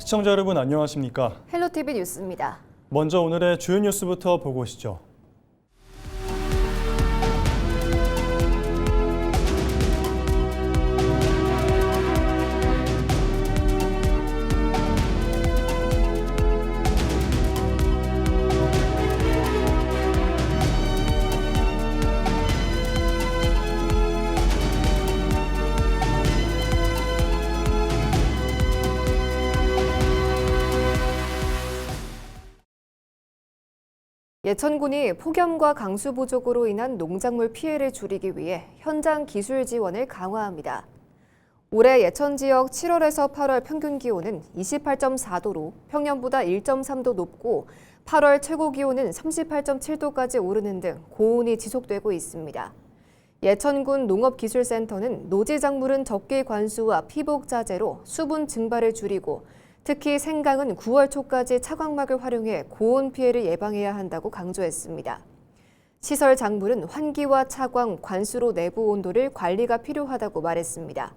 시청자 여러분 안녕하십니까? 헬로티비 뉴스입니다. 먼저 오늘의 주요 뉴스부터 보고 오시죠. 예천군이 폭염과 강수 부족으로 인한 농작물 피해를 줄이기 위해 현장 기술 지원을 강화합니다. 올해 예천 지역 7월에서 8월 평균 기온은 28.4도로 평년보다 1.3도 높고 8월 최고 기온은 38.7도까지 오르는 등 고온이 지속되고 있습니다. 예천군 농업기술센터는 노지작물은 적기 관수와 피복 자재로 수분 증발을 줄이고 특히 생강은 9월 초까지 차광막을 활용해 고온 피해를 예방해야 한다고 강조했습니다. 시설 작물은 환기와 차광, 관수로 내부 온도를 관리가 필요하다고 말했습니다.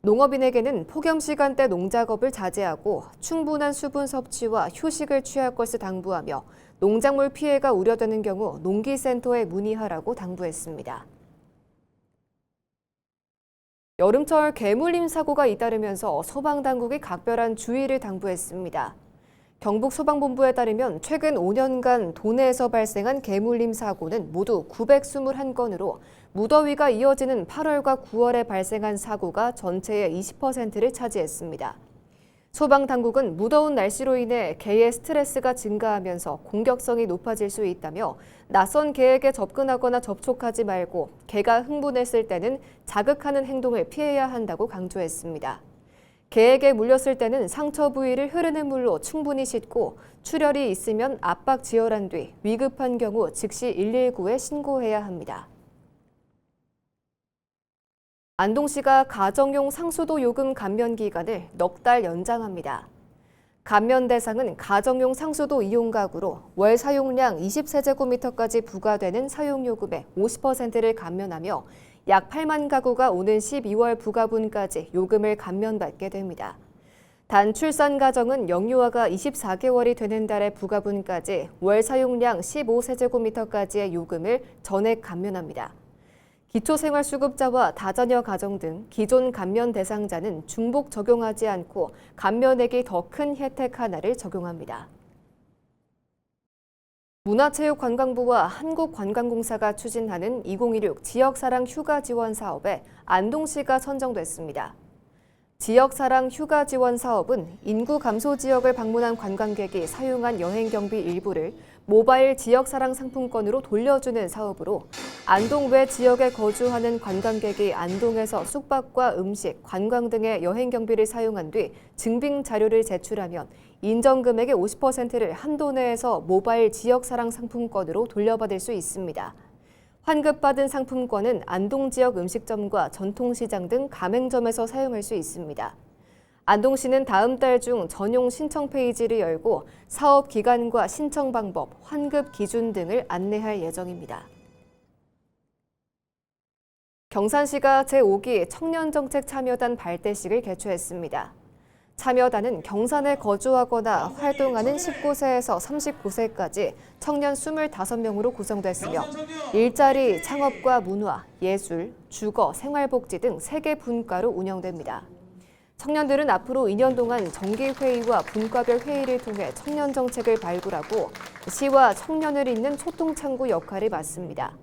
농업인에게는 폭염 시간대 농작업을 자제하고 충분한 수분 섭취와 휴식을 취할 것을 당부하며 농작물 피해가 우려되는 경우 농기센터에 문의하라고 당부했습니다. 여름철 개물림 사고가 잇따르면서 소방당국이 각별한 주의를 당부했습니다. 경북소방본부에 따르면 최근 5년간 도내에서 발생한 개물림 사고는 모두 921건으로 무더위가 이어지는 8월과 9월에 발생한 사고가 전체의 20%를 차지했습니다. 소방당국은 무더운 날씨로 인해 개의 스트레스가 증가하면서 공격성이 높아질 수 있다며 낯선 개에게 접근하거나 접촉하지 말고 개가 흥분했을 때는 자극하는 행동을 피해야 한다고 강조했습니다. 개에게 물렸을 때는 상처 부위를 흐르는 물로 충분히 씻고 출혈이 있으면 압박 지혈한 뒤 위급한 경우 즉시 119에 신고해야 합니다. 안동시가 가정용 상수도 요금 감면 기간을 넉 달 연장합니다. 감면 대상은 가정용 상수도 이용 가구로 월 사용량 20세제곱미터까지 부과되는 사용요금의 50%를 감면하며 약 8만 가구가 오는 12월 부과분까지 요금을 감면받게 됩니다. 단 출산 가정은 영유아가 24개월이 되는 달의 부과분까지 월 사용량 15세제곱미터까지의 요금을 전액 감면합니다. 기초생활수급자와 다자녀 가정 등 기존 감면 대상자는 중복 적용하지 않고 감면액이 더 큰 혜택 하나를 적용합니다. 문화체육관광부와 한국관광공사가 추진하는 2016 지역사랑 휴가 지원 사업에 안동시가 선정됐습니다. 지역사랑 휴가 지원 사업은 인구 감소 지역을 방문한 관광객이 사용한 여행경비 일부를 모바일 지역사랑 상품권으로 돌려주는 사업으로 안동 외 지역에 거주하는 관광객이 안동에서 숙박과 음식, 관광 등의 여행경비를 사용한 뒤 증빙 자료를 제출하면 인정금액의 50%를 한도 내에서 모바일 지역사랑 상품권으로 돌려받을 수 있습니다. 환급받은 상품권은 안동 지역 음식점과 전통시장 등 가맹점에서 사용할 수 있습니다. 안동시는 다음 달 중 전용 신청 페이지를 열고 사업 기간과 신청 방법, 환급 기준 등을 안내할 예정입니다. 경산시가 제5기 청년정책 참여단 발대식을 개최했습니다. 참여단은 경산에 거주하거나 활동하는 19세에서 39세까지 청년 25명으로 구성됐으며 일자리, 창업과 문화, 예술, 주거, 생활복지 등 3개 분과로 운영됩니다. 청년들은 앞으로 2년 동안 정기회의와 분과별 회의를 통해 청년 정책을 발굴하고 시와 청년을 잇는 소통창구 역할을 맡습니다.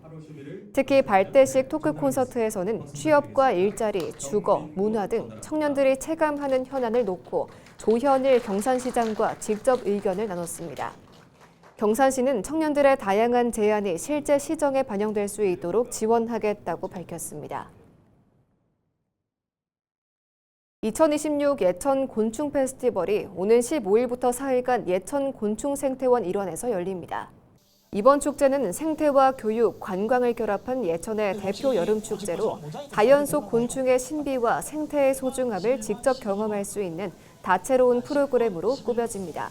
특히 발대식 토크 콘서트에서는 취업과 일자리, 주거, 문화 등 청년들이 체감하는 현안을 놓고 조현일 경산시장과 직접 의견을 나눴습니다. 경산시는 청년들의 다양한 제안이 실제 시정에 반영될 수 있도록 지원하겠다고 밝혔습니다. 2026 예천 곤충 페스티벌이 오는 15일부터 4일간 예천 곤충생태원 일원에서 열립니다. 이번 축제는 생태와 교육, 관광을 결합한 예천의 대표 여름축제로 자연 속 곤충의 신비와 생태의 소중함을 직접 경험할 수 있는 다채로운 프로그램으로 꾸며집니다.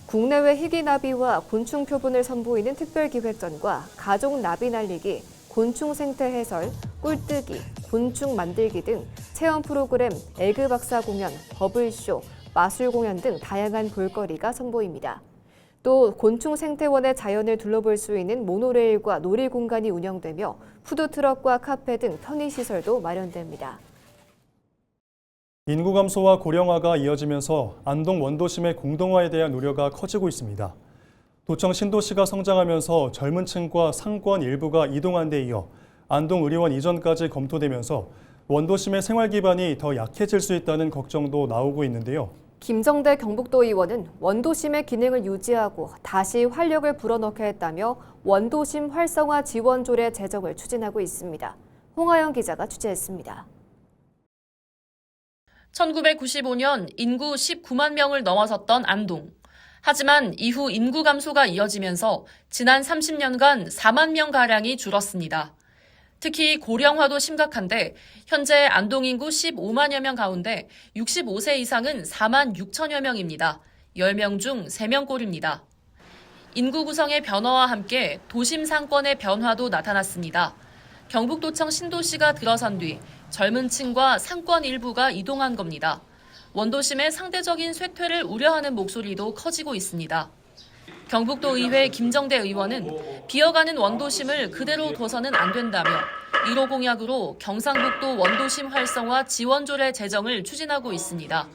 국내외 희귀나비와 곤충 표본을 선보이는 특별기획전과 가족 나비 날리기, 곤충 생태 해설, 꿀뜨기, 곤충 만들기 등 체험 프로그램, 에그 박사 공연, 버블쇼, 마술 공연 등 다양한 볼거리가 선보입니다. 또 곤충 생태원의 자연을 둘러볼 수 있는 모노레일과 놀이공간이 운영되며 푸드트럭과 카페 등 편의시설도 마련됩니다. 인구 감소와 고령화가 이어지면서 안동 원도심의 공동화에 대한 우려가 커지고 있습니다. 도청 신도시가 성장하면서 젊은 층과 상권 일부가 이동한 데 이어 안동 의료원 이전까지 검토되면서 원도심의 생활 기반이 더 약해질 수 있다는 걱정도 나오고 있는데요. 김정대 경북도 의원은 원도심의 기능을 유지하고 다시 활력을 불어넣겠다며 원도심 활성화 지원조례 제정을 추진하고 있습니다. 홍하영 기자가 취재했습니다. 1995년 인구 19만 명을 넘어섰던 안동. 하지만 이후 인구 감소가 이어지면서 지난 30년간 4만 명가량이 줄었습니다. 특히 고령화도 심각한데 현재 안동 인구 15만여 명 가운데 65세 이상은 4만 6천여 명입니다. 10명 중 3명꼴입니다. 인구 구성의 변화와 함께 도심 상권의 변화도 나타났습니다. 경북도청 신도시가 들어선 뒤 젊은 층과 상권 일부가 이동한 겁니다. 원도심의 상대적인 쇠퇴를 우려하는 목소리도 커지고 있습니다. 경북도 의회 김정대 의원은 비어가는 원도심을 그대로 둬서는 안 된다며 1호 공약으로 경상북도 원도심 활성화 지원조례 제정을 추진하고 있습니다.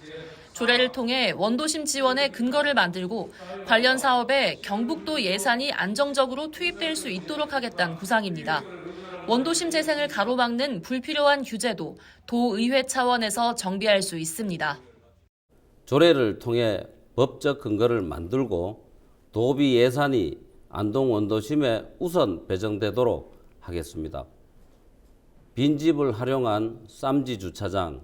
조례를 통해 원도심 지원의 근거를 만들고 관련 사업에 경북도 예산이 안정적으로 투입될 수 있도록 하겠다는 구상입니다. 원도심 재생을 가로막는 불필요한 규제도 도의회 차원에서 정비할 수 있습니다. 조례를 통해 법적 근거를 만들고 도비 예산이 안동 원도심에 우선 배정되도록 하겠습니다. 빈집을 활용한 쌈지 주차장,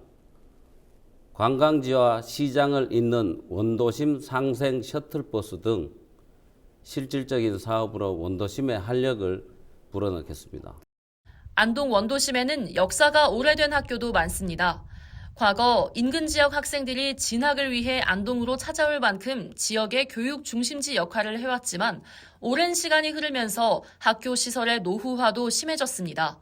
관광지와 시장을 잇는 원도심 상생 셔틀버스 등 실질적인 사업으로 원도심의 활력을 불어넣겠습니다. 안동 원도심에는 역사가 오래된 학교도 많습니다. 과거 인근 지역 학생들이 진학을 위해 안동으로 찾아올 만큼 지역의 교육 중심지 역할을 해왔지만 오랜 시간이 흐르면서 학교 시설의 노후화도 심해졌습니다.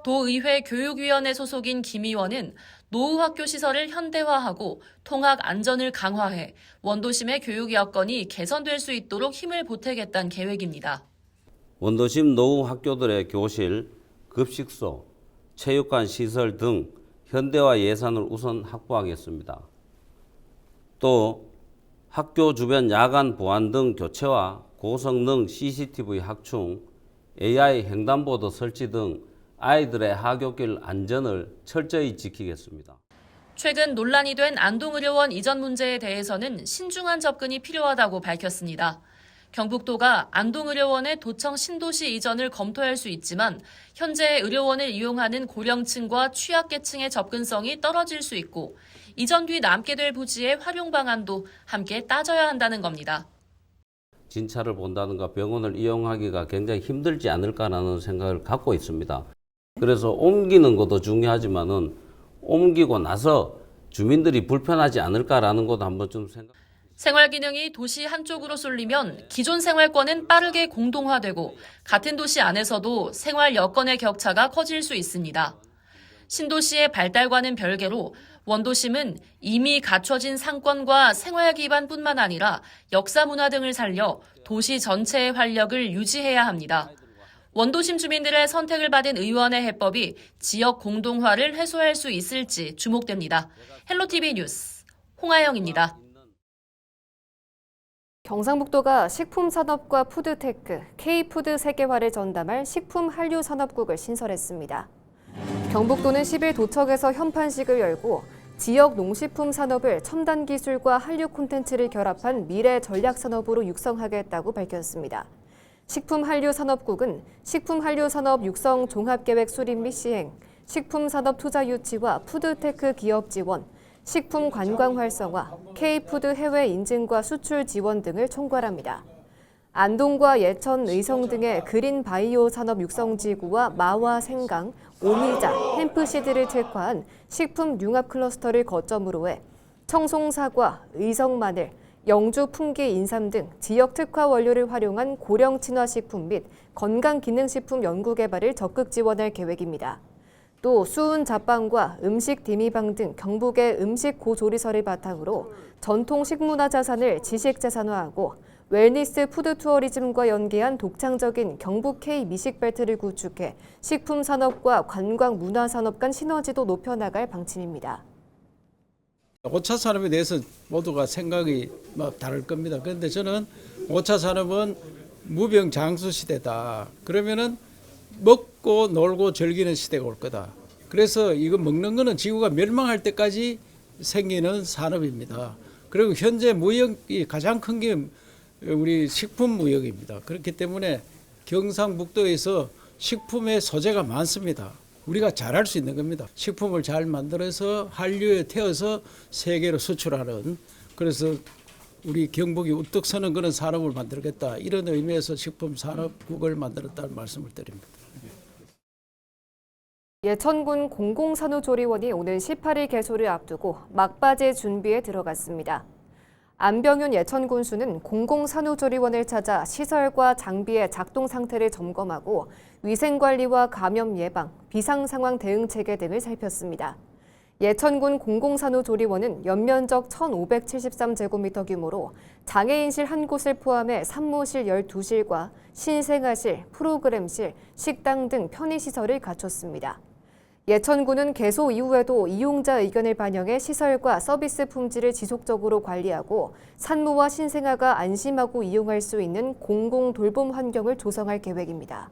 도의회 교육위원회 소속인 김 의원은 노후 학교 시설을 현대화하고 통학 안전을 강화해 원도심의 교육 여건이 개선될 수 있도록 힘을 보태겠다는 계획입니다. 원도심 노후 학교들의 교실, 급식소, 체육관 시설 등 현대화 예산을 우선 확보하겠습니다. 또 학교 주변 야간 보안 등 교체와 고성능 CCTV 확충, AI 횡단보도 설치 등 아이들의 하굣길 안전을 철저히 지키겠습니다. 최근 논란이 된 안동의료원 이전 문제에 대해서는 신중한 접근이 필요하다고 밝혔습니다. 경북도가 안동의료원의 도청 신도시 이전을 검토할 수 있지만 현재 의료원을 이용하는 고령층과 취약계층의 접근성이 떨어질 수 있고 이전 뒤 남게 될 부지의 활용 방안도 함께 따져야 한다는 겁니다. 진찰을 본다든가 병원을 이용하기가 굉장히 힘들지 않을까라는 생각을 갖고 있습니다. 그래서 옮기는 것도 중요하지만은 옮기고 나서 주민들이 불편하지 않을까라는 것도 한번 좀 생각. 생활 기능이 도시 한쪽으로 쏠리면 기존 생활권은 빠르게 공동화되고 같은 도시 안에서도 생활 여건의 격차가 커질 수 있습니다. 신도시의 발달과는 별개로 원도심은 이미 갖춰진 상권과 생활 기반뿐만 아니라 역사 문화 등을 살려 도시 전체의 활력을 유지해야 합니다. 원도심 주민들의 선택을 받은 의원의 해법이 지역 공동화를 해소할 수 있을지 주목됩니다. 헬로티비 뉴스 홍하영입니다. 경상북도가 식품산업과 푸드테크, K푸드 세계화를 전담할 식품한류산업국을 신설했습니다. 경북도는 10일 도청에서 현판식을 열고 지역 농식품 산업을 첨단 기술과 한류 콘텐츠를 결합한 미래 전략산업으로 육성하겠다고 밝혔습니다. 식품한류산업국은 식품한류산업 육성 종합계획 수립 및 시행, 식품산업 투자 유치와 푸드테크 기업 지원, 식품 관광 활성화, K푸드 해외 인증과 수출 지원 등을 총괄합니다. 안동과 예천, 의성 등의 그린 바이오 산업 육성지구와 마와 생강, 오미자, 햄프시드를 특화한 식품 융합 클러스터를 거점으로 해 청송 사과, 의성 마늘, 영주 풍기 인삼 등 지역 특화 원료를 활용한 고령 친화 식품 및 건강 기능 식품 연구 개발을 적극 지원할 계획입니다. 또 수은 잡방과 음식 디미방 등 경북의 음식 고조리설을 바탕으로 전통 식문화 자산을 지식자산화하고 웰니스 푸드 투어리즘과 연계한 독창적인 경북 K 미식벨트를 구축해 식품 산업과 관광 문화 산업 간 시너지도 높여나갈 방침입니다. 5차 산업에 대해서 모두가 생각이 다를 겁니다. 그런데 저는 5차 산업은 무병장수 시대다. 그러면은 먹고 놀고 즐기는 시대가 올 거다. 그래서 이거 먹는 거는 지구가 멸망할 때까지 생기는 산업입니다. 그리고 현재 무역이 가장 큰 게 우리 식품 무역입니다. 그렇기 때문에 경상북도에서 식품의 소재가 많습니다. 우리가 잘할 수 있는 겁니다. 식품을 잘 만들어서 한류에 태워서 세계로 수출하는, 그래서 우리 경북이 우뚝 서는 그런 산업을 만들겠다, 이런 의미에서 식품 산업국을 만들었다는 말씀을 드립니다. 예천군 공공산후조리원이 오는 18일 개소를 앞두고 막바지 준비에 들어갔습니다. 안병윤 예천군수는 공공산후조리원을 찾아 시설과 장비의 작동 상태를 점검하고 위생관리와 감염 예방, 비상상황 대응 체계 등을 살폈습니다. 예천군 공공산후조리원은 연면적 1,573제곱미터 규모로 장애인실 1곳을 포함해 산모실 12실과 신생아실, 프로그램실, 식당 등 편의시설을 갖췄습니다. 예천군은 개소 이후에도 이용자 의견을 반영해 시설과 서비스 품질을 지속적으로 관리하고 산모와 신생아가 안심하고 이용할 수 있는 공공 돌봄 환경을 조성할 계획입니다.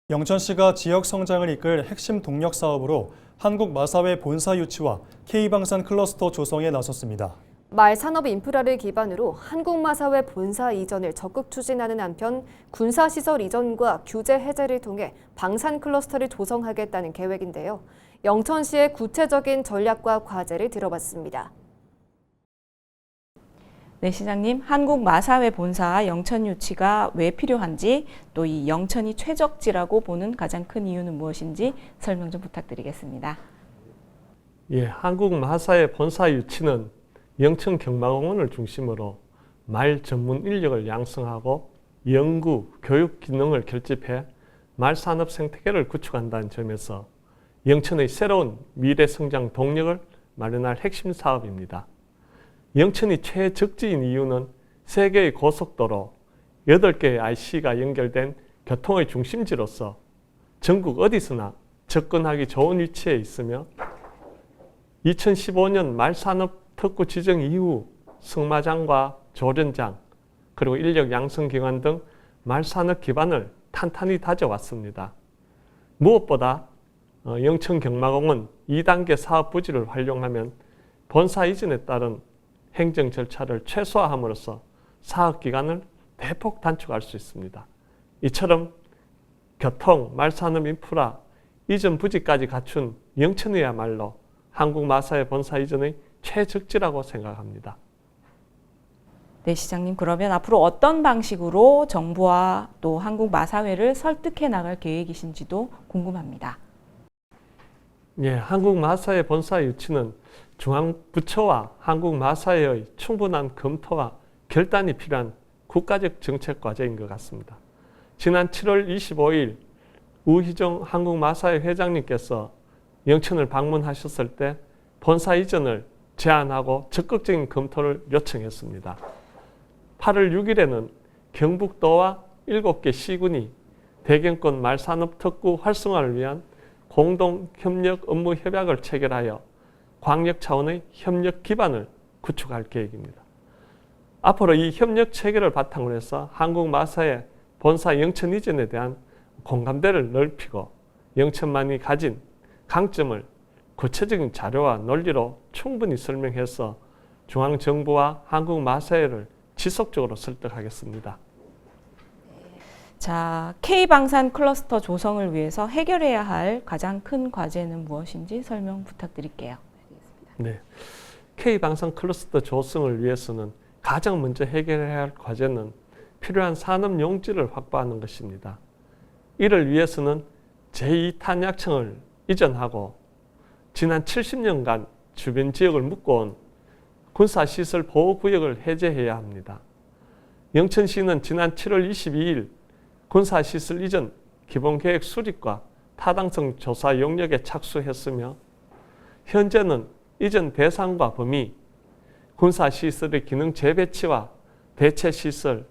영천시가 지역 성장을 이끌 핵심 동력 사업으로 한국마사회 본사 유치와 K방산 클러스터 조성에 나섰습니다. 말산업 인프라를 기반으로 한국마사회 본사 이전을 적극 추진하는 한편 군사시설 이전과 규제 해제를 통해 방산 클러스터를 조성하겠다는 계획인데요. 영천시의 구체적인 전략과 과제를 들어봤습니다. 네, 시장님, 한국마사회 본사 영천 유치가 왜 필요한지, 또 이 영천이 최적지라고 보는 가장 큰 이유는 무엇인지 설명 좀 부탁드리겠습니다. 예, 한국마사회 본사 유치는 영천 경마공원을 중심으로 말 전문 인력을 양성하고 연구, 교육 기능을 결집해 말 산업 생태계를 구축한다는 점에서 영천의 새로운 미래 성장 동력을 마련할 핵심 사업입니다. 영천이 최적지인 이유는 세계의 고속도로 8개의 IC가 연결된 교통의 중심지로서 전국 어디서나 접근하기 좋은 위치에 있으며 2015년 말산업 특구 지정 이후 승마장과 조련장, 그리고 인력 양성기관 등 말산업 기반을 탄탄히 다져왔습니다. 무엇보다 영천 경마공원 2단계 사업 부지를 활용하면 본사 이전에 따른 행정 절차를 최소화함으로써 사업 기간을 대폭 단축할 수 있습니다. 이처럼 교통, 말산업 인프라, 이전 부지까지 갖춘 영천이야말로 한국마사회 본사 이전의 최적지라고 생각합니다. 네, 시장님, 그러면 앞으로 어떤 방식으로 정부와 또 한국마사회를 설득해 나갈 계획이신지도 궁금합니다. 예, 한국마사회 본사 유치는 중앙부처와 한국마사회의 충분한 검토와 결단이 필요한 국가적 정책 과제인 것 같습니다. 지난 7월 25일 우희정 한국마사회 회장님께서 영천을 방문하셨을 때 본사 이전을 제안하고 적극적인 검토를 요청했습니다. 8월 6일에는 경북도와 7개 시군이 대경권 말산업 특구 활성화를 위한 공동 협력 업무 협약을 체결하여 광역 차원의 협력 기반을 구축할 계획입니다. 앞으로 이 협력 체계를 바탕으로 해서 한국마사회 본사 영천 이전에 대한 공감대를 넓히고 영천만이 가진 강점을 구체적인 자료와 논리로 충분히 설명해서 중앙정부와 한국마사회를 지속적으로 설득하겠습니다. 자, K방산 클러스터 조성을 위해서 해결해야 할 가장 큰 과제는 무엇인지 설명 부탁드릴게요. 네, K방산 클러스터 조성을 위해서는 가장 먼저 해결해야 할 과제는 필요한 산업 용지를 확보하는 것입니다. 이를 위해서는 제2탄약청을 이전하고 지난 70년간 주변 지역을 묶어온 군사시설 보호구역을 해제해야 합니다. 영천시는 지난 7월 22일 군사시설 이전 기본계획 수립과 타당성 조사 용역에 착수했으며 현재는 이전 대상과 범위, 군사시설의 기능 재배치와 대체시설,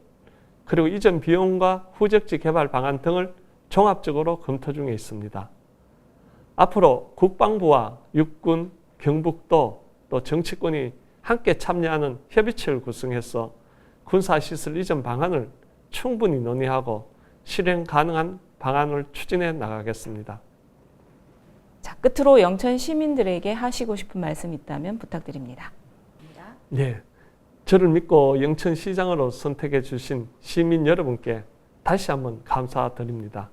그리고 이전 비용과 후적지 개발 방안 등을 종합적으로 검토 중에 있습니다. 앞으로 국방부와 육군, 경북도, 또 정치권이 함께 참여하는 협의체를 구성해서 군사시설 이전 방안을 충분히 논의하고 실행 가능한 방안을 추진해 나가겠습니다. 자, 끝으로 영천 시민들에게 하시고 싶은 말씀 있다면 부탁드립니다. 예, 저를 믿고 영천시장으로 선택해 주신 시민 여러분께 다시 한번 감사드립니다.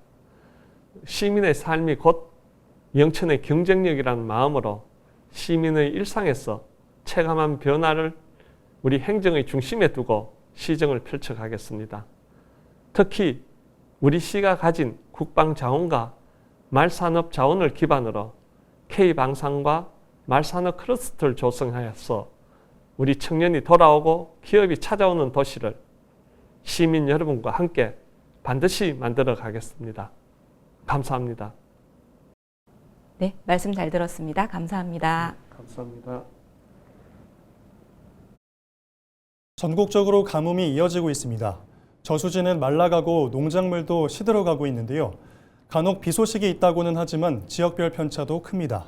시민의 삶이 곧 영천의 경쟁력이라는 마음으로 시민의 일상에서 체감한 변화를 우리 행정의 중심에 두고 시정을 펼쳐가겠습니다. 특히 우리 시가 가진 국방 자원과 말산업 자원을 기반으로 K방산과 말산업 클러스터를 조성하여서 우리 청년이 돌아오고 기업이 찾아오는 도시를 시민 여러분과 함께 반드시 만들어 가겠습니다. 감사합니다. 네, 말씀 잘 들었습니다. 감사합니다. 감사합니다. 전국적으로 가뭄이 이어지고 있습니다. 저수지는 말라가고 농작물도 시들어가고 있는데요. 간혹 비 소식이 있다고는 하지만 지역별 편차도 큽니다.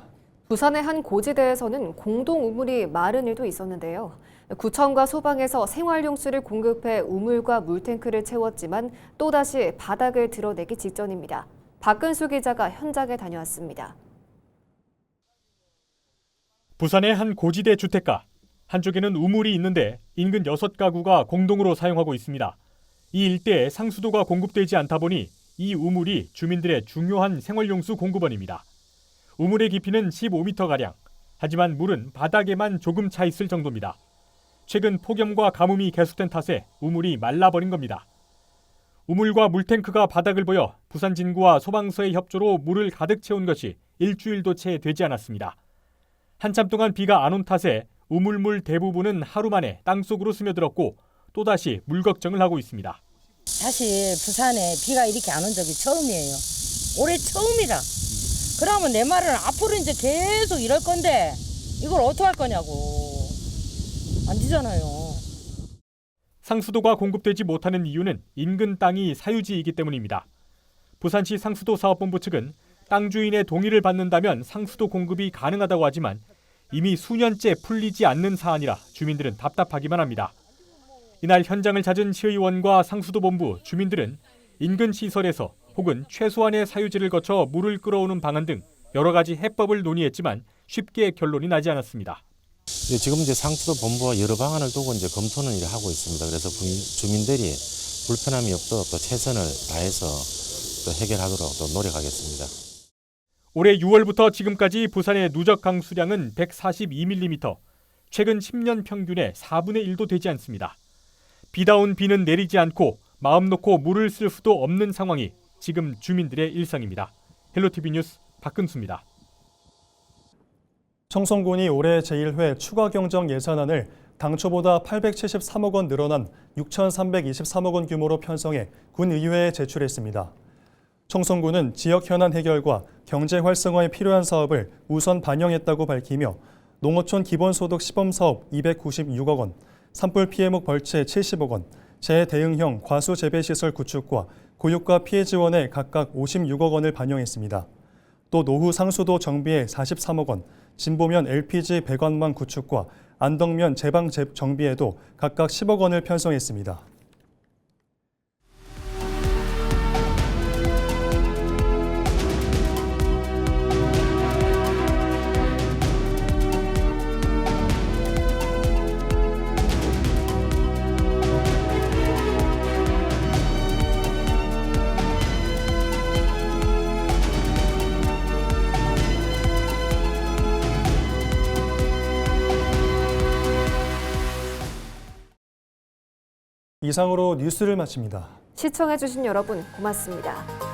부산의 한 고지대에서는 공동 우물이 마른 일도 있었는데요. 구청과 소방에서 생활용수를 공급해 우물과 물탱크를 채웠지만 또다시 바닥을 드러내기 직전입니다. 박근수 기자가 현장에 다녀왔습니다. 부산의 한 고지대 주택가. 한쪽에는 우물이 있는데 인근 6가구가 공동으로 사용하고 있습니다. 이 일대에 상수도가 공급되지 않다 보니 이 우물이 주민들의 중요한 생활용수 공급원입니다. 우물의 깊이는 15m가량. 하지만 물은 바닥에만 조금 차 있을 정도입니다. 최근 폭염과 가뭄이 계속된 탓에 우물이 말라버린 겁니다. 우물과 물탱크가 바닥을 보여 부산 진구와 소방서의 협조로 물을 가득 채운 것이 일주일도 채 되지 않았습니다. 한참 동안 비가 안 온 탓에 우물물 대부분은 하루 만에 땅속으로 스며들었고 또다시 물 걱정을 하고 있습니다. 사실 부산에 비가 이렇게 안 온 적이 처음이에요. 올해 처음이라. 그러면 내 말은 앞으로 이제 계속 이럴 건데 이걸 어떻게 할 거냐고. 안 되잖아요. 상수도가 공급되지 못하는 이유는 인근 땅이 사유지이기 때문입니다. 부산시 상수도 사업본부 측은 땅 주인의 동의를 받는다면 상수도 공급이 가능하다고 하지만 이미 수년째 풀리지 않는 사안이라 주민들은 답답하기만 합니다. 이날 현장을 찾은 시의원과 상수도본부, 주민들은 인근 시설에서 혹은 최소한의 사유지를 거쳐 물을 끌어오는 방안 등 여러 가지 해법을 논의했지만 쉽게 결론이 나지 않았습니다. 지금 이제 상수도 본부와 여러 방안을 두고 이제 검토는 하고 있습니다. 그래서 주민들이 불편함이 없도록 또 최선을 다해서 또 해결하도록 또 노력하겠습니다. 올해 6월부터 지금까지 부산의 누적 강수량은 142mm, 최근 10년 평균의 4분의 1도 되지 않습니다. 비다운 비는 내리지 않고 마음 놓고 물을 쓸 수도 없는 상황이 지금 주민들의 일상입니다. 헬로티비 뉴스 박근수입니다. 청송군이 올해 제1회 추가경정 예산안을 당초보다 873억 원 늘어난 6,323억 원 규모로 편성해 군의회에 제출했습니다. 청송군은 지역 현안 해결과 경제 활성화에 필요한 사업을 우선 반영했다고 밝히며 농어촌 기본소득 시범사업 296억 원, 산불 피해목 벌채 70억 원, 재해 대응형 과수 재배시설 구축과 고육가 피해 지원에 각각 56억 원을 반영했습니다. 또 노후 상수도 정비에 43억 원, 진보면 LPG 배관망 구축과 안덕면 제방 정비에도 각각 10억 원을 편성했습니다. 이상으로 뉴스를 마칩니다. 시청해주신 여러분 고맙습니다.